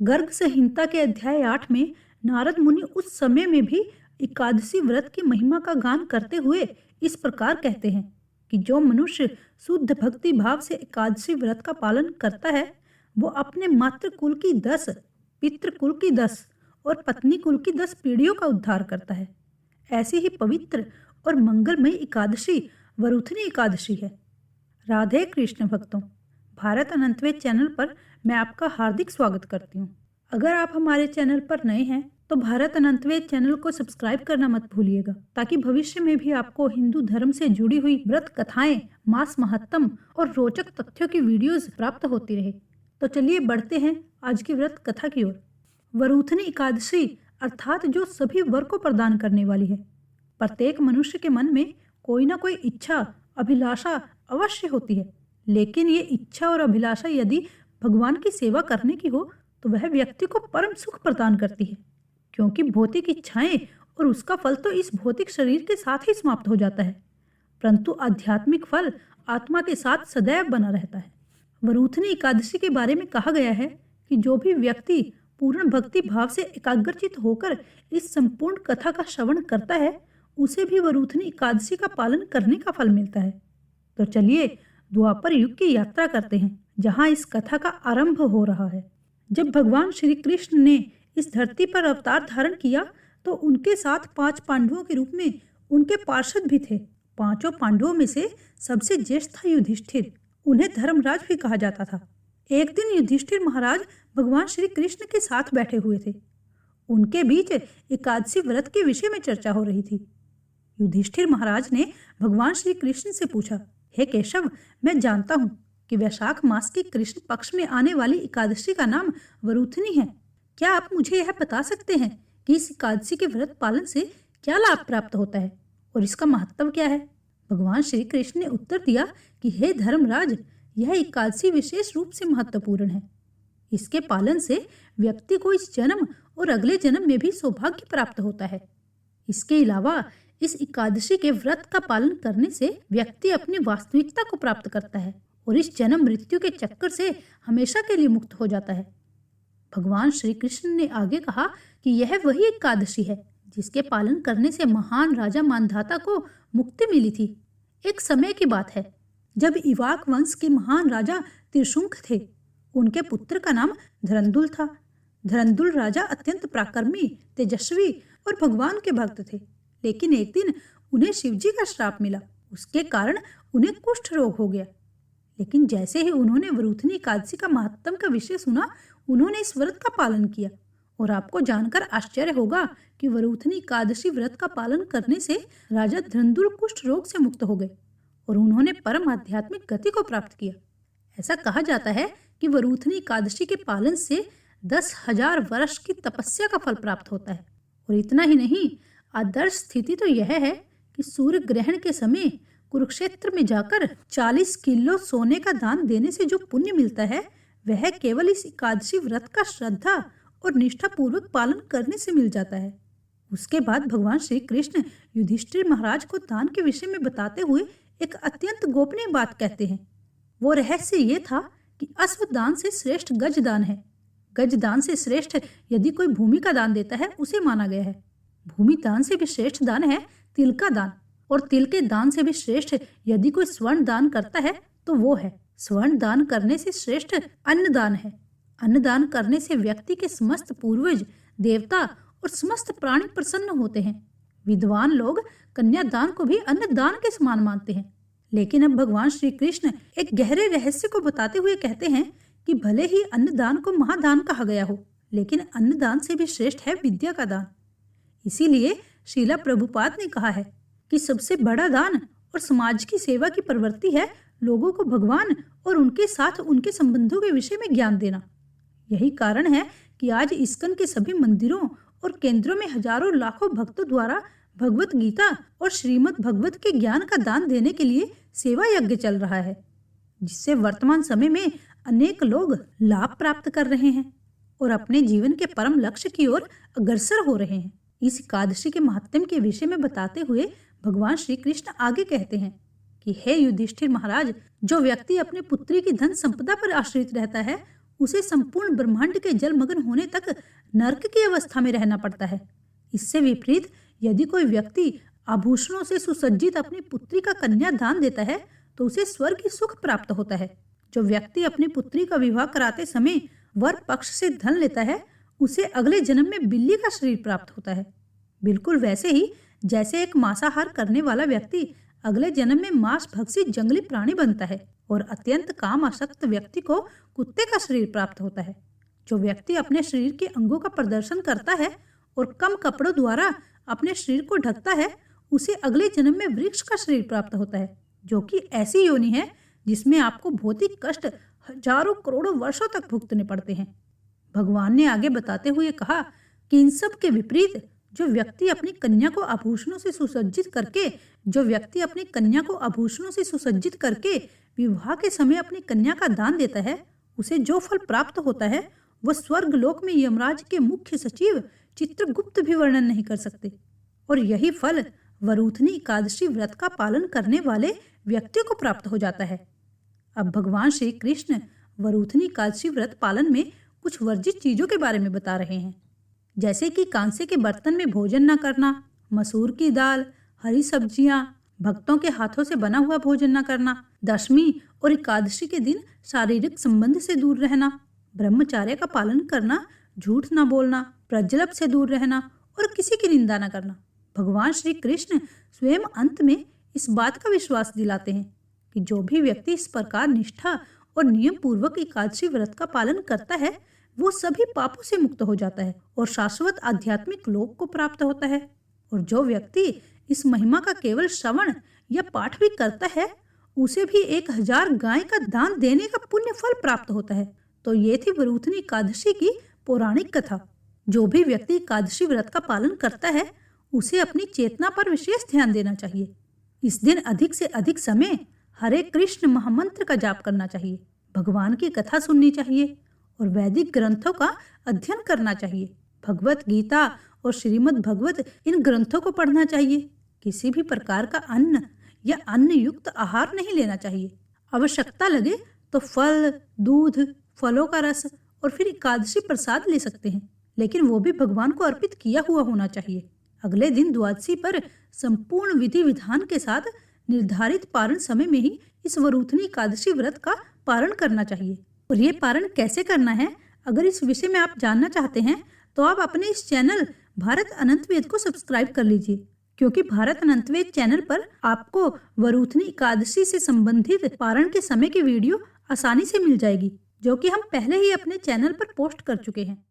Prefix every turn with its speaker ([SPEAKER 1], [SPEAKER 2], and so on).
[SPEAKER 1] गर्ग संहिता के अध्याय 8 में नारद मुनि उस समय में भी एकादशी व्रत की महिमा का गान करते हुए इस प्रकार कहते हैं कि जो मनुष्य शुद्ध भक्ति भाव से एकादशी व्रत का पालन करता है वो अपने मातृ कुल की 10, पितृ कुल की 10 और पत्नी कुल की 10 पीढ़ियों का उद्धार करता है। ऐसी ही पवित्र और मंगलमयी एकादशी वरुथनी एकादशी है। राधे कृष्ण भक्तों, भारत अनंतवेद चैनल पर मैं आपका हार्दिक स्वागत करती हूँ। अगर आप हमारे चैनल पर नए हैं तो भारत अनंतवेद चैनल को सब्सक्राइब करना मत भूलिएगा, ताकि भविष्य में भी आपको हिंदू धर्म से जुड़ी हुई व्रत कथाएं, मास महत्तम और रोचक तथ्यों की वीडियोस प्राप्त होती रहे। तो चलिए बढ़ते हैं आज की व्रत कथा की ओर। वरुथनी एकादशी अर्थात जो सभी वर को प्रदान करने वाली है। प्रत्येक मनुष्य के मन में कोई ना कोई इच्छा, अभिलाषा अवश्य होती है, लेकिन ये इच्छा और अभिलाषा यदि भगवान की सेवा करने की हो तो वह व्यक्ति को परम सुख प्रदान करती है, क्योंकि भौतिक इच्छाएं और उसका फल तो इस भौतिक शरीर के साथ ही समाप्त हो जाता है, परंतु आध्यात्मिक फल आत्मा के साथ सदैव बना रहता है। वरुथनी एकादशी के बारे में कहा गया है कि जो भी व्यक्ति पूर्ण भक्ति भाव से एकाग्रचित होकर इस संपूर्ण कथा का श्रवण करता है उसे भी वरुथनी एकादशी का पालन करने का फल मिलता है। तो चलिए द्वापर युग की यात्रा करते हैं, जहां इस कथा का आरंभ हो रहा है। जब भगवान श्री कृष्ण ने इस धरती पर अवतार धारण किया तो उनके साथ 5 पांडवों के रूप में उनके पार्षद भी थे। 5 पांडवों में से सबसे ज्येष्ठ था युधिष्ठिर। उन्हें धर्मराज भी कहा जाता था। एक दिन युधिष्ठिर महाराज भगवान श्री कृष्ण के साथ बैठे हुए थे। उनके बीच एकादशी व्रत के विषय में चर्चा हो रही थी। युधिष्ठिर महाराज ने भगवान श्री कृष्ण से पूछा, हे केशव, मैं जानता हूँ कि वैशाख मास की कृष्ण पक्ष में आने वाली एकादशी का नाम वरुथनी है। क्या आप मुझे यह बता सकते हैं कि इस एकादशी के व्रत पालन से क्या लाभ प्राप्त होता है और इसका महत्व क्या है? भगवान श्री कृष्ण ने उत्तर दिया कि हे धर्मराज, यह एकादशी विशेष रूप से महत्वपूर्ण है। इसके पालन से व्यक्ति को इस जन्म और अगले जन्म में भी सौभाग्य प्राप्त होता है। इसके अलावा इस एकादशी के व्रत का पालन करने से व्यक्ति अपनी वास्तविकता को प्राप्त करता है और इस जन्म मृत्यु के चक्कर से हमेशा के लिए मुक्त हो जाता है। भगवान श्री कृष्ण ने आगे कहा कि यह वही एकादशी है जिसके पालन करने से महान राजा मानधाता को मुक्ति मिली थी। एक समय की बात है जब इवाक वंश के महान राजा त्रिशुंक थे। उनके पुत्र का नाम धरंदुल था। धरंदुल राजा अत्यंत पराक्रमी, तेजस्वी और भगवान के भक्त थे, लेकिन एक दिन उन्हें शिवजी का श्राप मिला। उसके कारण उन्हें कुष्ठ रोग हो गया। लेकिन जैसे ही उन्होंने वरुथनी एकादशी का महत्व का विषय सुना, उन्होंने इस व्रत का पालन किया। और आपको जानकर आश्चर्य होगा कि वरुथनी एकादशी व्रत का पालन करने से राजा धरंदुल कुष्ठ रोग से मुक्त हो गए और उन्होंने परम आध्यात्मिक गति को प्राप्त किया। ऐसा कहा जाता है कि वरुथनी एकादशी के पालन से 10,000 वर्ष की तपस्या का फल प्राप्त होता है। और इतना ही नहीं, आदर्श स्थिति तो यह है कि सूर्य ग्रहण के समय कुरुक्षेत्र में जाकर 40 किलो सोने का दान देने से जो पुण्य मिलता है वह केवल इस एकादशी व्रत का श्रद्धा और निष्ठा पूर्वक पालन करने से मिल जाता है। उसके बाद भगवान श्री कृष्ण युधिष्ठिर महाराज को दान के विषय में बताते हुए एक अत्यंत गोपनीय बात कहते हैं। वो रहस्य ये था कि अश्व दान से श्रेष्ठ गज दान है। गज दान से श्रेष्ठ यदि कोई भूमि का दान देता है उसे माना गया है। भूमि दान से भी श्रेष्ठ दान है तिल का दान, और तिल के दान से भी श्रेष्ठ यदि कोई स्वर्ण दान करता है तो वो है। स्वर्ण दान करने से श्रेष्ठ अन्न दान है। अन्न दान करने से व्यक्ति के समस्त पूर्वज, देवता और समस्त प्राणी प्रसन्न होते हैं। विद्वान लोग कन्या दान को भी अन्न दान के समान मानते हैं। लेकिन अब भगवान श्री कृष्ण एक गहरे रहस्य को बताते हुए कहते हैं कि भले ही अन्न दान को महादान कहा गया हो, लेकिन अन्न दान से भी श्रेष्ठ है विद्या का दान। इसीलिए श्रीला प्रभुपाद ने कहा है कि सबसे बड़ा दान और समाज की सेवा की प्रवृत्ति है लोगों को भगवान और उनके साथ उनके संबंधों के विषय में ज्ञान देना। यही कारण है कि आज इस्कन के सभी मंदिरों और केंद्रों में हजारों लाखों भक्तों द्वारा भगवत गीता और श्रीमद् भगवत के ज्ञान का दान देने के लिए सेवा यज्ञ चल रहा है, जिससे वर्तमान समय में अनेक लोग लाभ प्राप्त कर रहे हैं और अपने जीवन के परम लक्ष्य की ओर अग्रसर हो रहे हैं। इस एकादशी के महात्म्य के विषय में बताते हुए भगवान श्री कृष्ण आगे कहते हैं कि हे युधिष्ठिर महाराज, जो व्यक्ति अपनी पुत्री की धन संपदा पर आश्रित रहता है उसे संपूर्ण ब्रह्मांड के जलमग्न होने तक नरक की अवस्था में रहना पड़ता है। इससे विपरीत यदि कोई व्यक्ति आभूषणों से सुसज्जित अपनी पुत्री का कन्या दान देता है तो उसे स्वर्ग की सुख प्राप्त होता है। जो व्यक्ति अपनी पुत्री का विवाह कराते समय वर पक्ष से धन लेता है उसे अगले जन्म में बिल्ली का शरीर प्राप्त होता है। बिल्कुल वैसे ही जैसे एक मांसाहार करने वाला व्यक्ति अगले जन्म में मांस भक्षी जंगली प्राणी बनता है और अत्यंत काम आसक्त व्यक्ति को कुत्ते का शरीर प्राप्त होता है। जो व्यक्ति अपने शरीर के अंगों का प्रदर्शन करता है और कम कपड़ों द्वारा अपने शरीर को ढकता है उसे अगले जन्म में वृक्ष का शरीर प्राप्त होता है, जो कि ऐसी योनि है जिसमें आपको भौतिक कष्ट हजारों करोड़ों वर्षों तक भुगतने पड़ते हैं। भगवान ने आगे बताते हुए कहा कि इन सब के विपरीत जो व्यक्ति अपनी कन्या को आभूषणों से सुसज्जित करके विवाह के समय अपनी कन्या का दान देता है उसे जो फल प्राप्त होता है वह स्वर्ग लोक में यमराज के मुख्य सचिव चित्रगुप्त भी वर्णन नहीं कर सकते। और यही फल वरूथनी एकादशी व्रत का पालन करने वाले व्यक्ति को प्राप्त हो जाता है। अब भगवान श्री कृष्ण वरूथनी एकादशी व्रत पालन में कुछ वर्जित चीजों के बारे में बता रहे हैं, जैसे कि कांसे के बर्तन में भोजन न करना, मसूर की दाल, हरी सब्जियां, भक्तों के हाथों से बना हुआ भोजन न करना, दशमी और एकादशी के दिन शारीरिक संबंध से दूर रहना, ब्रह्मचर्य का पालन करना, झूठ न बोलना, प्रज्वलभ से दूर रहना और किसी की निंदा न करना। भगवान श्री कृष्ण स्वयं अंत में इस बात का विश्वास दिलाते हैं कि जो भी व्यक्ति इस प्रकार निष्ठा और नियम पूर्वक एकादशी व्रत का पालन करता है वो सभी पापों से मुक्त हो जाता है और शाश्वत आध्यात्मिक लोक को प्राप्त होता है। और जो व्यक्ति इस महिमा का केवल श्रवण या पाठ भी करता है उसे भी 1000 गाय का दान देने का पुण्य फल प्राप्त होता है। तो ये थी वरूथनी एकादशी की पौराणिक कथा। जो भी व्यक्ति एकादशी व्रत का पालन करता है उसे अपनी चेतना पर विशेष ध्यान देना चाहिए। इस दिन अधिक से अधिक समय हरे कृष्ण महामंत्र का जाप करना चाहिए, भगवान की कथा सुननी चाहिए और वैदिक ग्रंथों का अध्ययन करना चाहिए। भगवत गीता और श्रीमद् भगवत इन ग्रंथों को पढ़ना चाहिए। किसी भी प्रकार का अन्न या अन्न युक्त आहार नहीं लेना चाहिए। आवश्यकता लगे तो फल, दूध, फलों का रस और फिर एकादशी प्रसाद ले सकते हैं, लेकिन वो भी भगवान को अर्पित किया हुआ होना चाहिए। अगले दिन द्वादशी पर संपूर्ण विधि विधान के साथ निर्धारित पारण समय में ही इस वरूथनी एकादशी व्रत का पारण करना चाहिए। और ये पारण कैसे करना है, अगर इस विषय में आप जानना चाहते हैं तो आप अपने इस चैनल भारत अनंत वेद को सब्सक्राइब कर लीजिए, क्योंकि भारत अनंत वेद चैनल पर आपको वरूथनी एकादशी से संबंधित पारण के समय की वीडियो आसानी से मिल जाएगी, जो कि हम पहले ही अपने चैनल पर पोस्ट कर चुके हैं।